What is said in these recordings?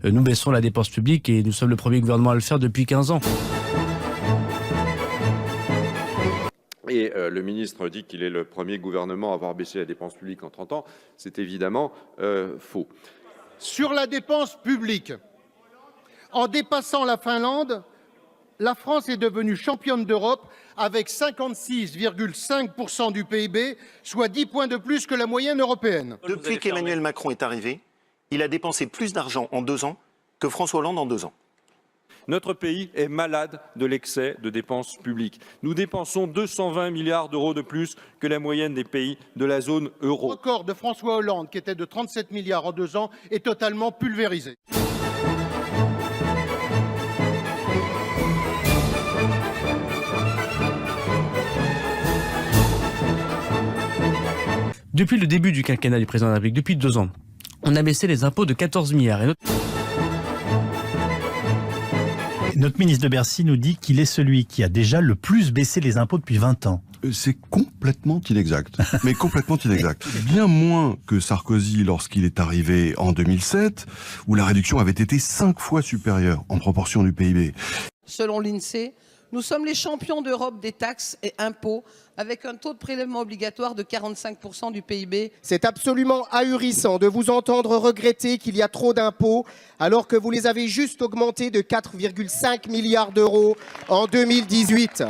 nous baissons la dépense publique et nous sommes le premier gouvernement à le faire depuis 15 ans. Et le ministre dit qu'il est le premier gouvernement à avoir baissé la dépense publique en 30 ans. C'est évidemment faux. Sur la dépense publique, en dépassant la Finlande, la France est devenue championne d'Europe avec 56,5% du PIB, soit 10 points de plus que la moyenne européenne. Depuis qu'Emmanuel Macron est arrivé, il a dépensé plus d'argent en 2 ans que François Hollande en 2 ans. Notre pays est malade de l'excès de dépenses publiques. Nous dépensons 220 milliards d'euros de plus que la moyenne des pays de la zone euro. Le record de François Hollande, qui était de 37 milliards en 2 ans, est totalement pulvérisé. Depuis le début du quinquennat du président de la République, depuis 2 ans, on a baissé les impôts de 14 milliards. Notre ministre de Bercy nous dit qu'il est celui qui a déjà le plus baissé les impôts depuis 20 ans. C'est complètement inexact, mais complètement inexact. Bien moins que Sarkozy lorsqu'il est arrivé en 2007, où la réduction avait été 5 fois supérieure en proportion du PIB. Selon l'INSEE, nous sommes les champions d'Europe des taxes et impôts, avec un taux de prélèvement obligatoire de 45% du PIB. C'est absolument ahurissant de vous entendre regretter qu'il y a trop d'impôts, alors que vous les avez juste augmentés de 4,5 milliards d'euros en 2018.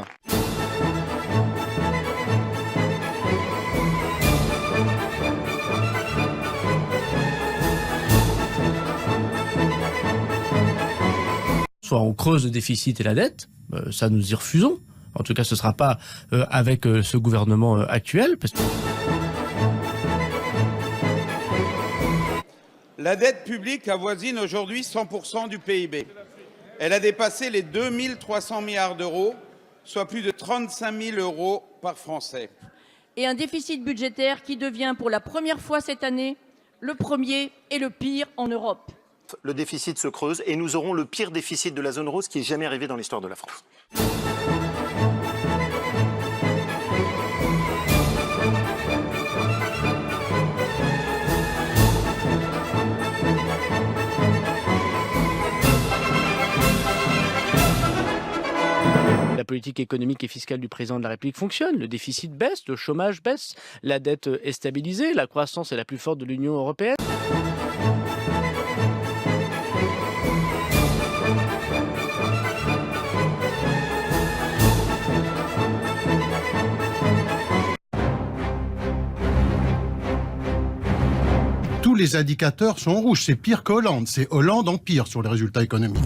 Soit on creuse le déficit et la dette, ça nous y refusons. En tout cas, ce ne sera pas avec ce gouvernement actuel. Parce que... La dette publique avoisine aujourd'hui 100% du PIB. Elle a dépassé les 2300 milliards d'euros, soit plus de 35 000 euros par Français. Et un déficit budgétaire qui devient pour la première fois cette année le premier et le pire en Europe. Le déficit se creuse et nous aurons le pire déficit de la zone euro, ce qui n'est jamais arrivé dans l'histoire de la France. La politique économique et fiscale du président de la République fonctionne. Le déficit baisse, le chômage baisse, la dette est stabilisée, la croissance est la plus forte de l'Union européenne. Tous les indicateurs sont en rouge. C'est pire qu'Hollande. C'est Hollande en pire sur les résultats économiques.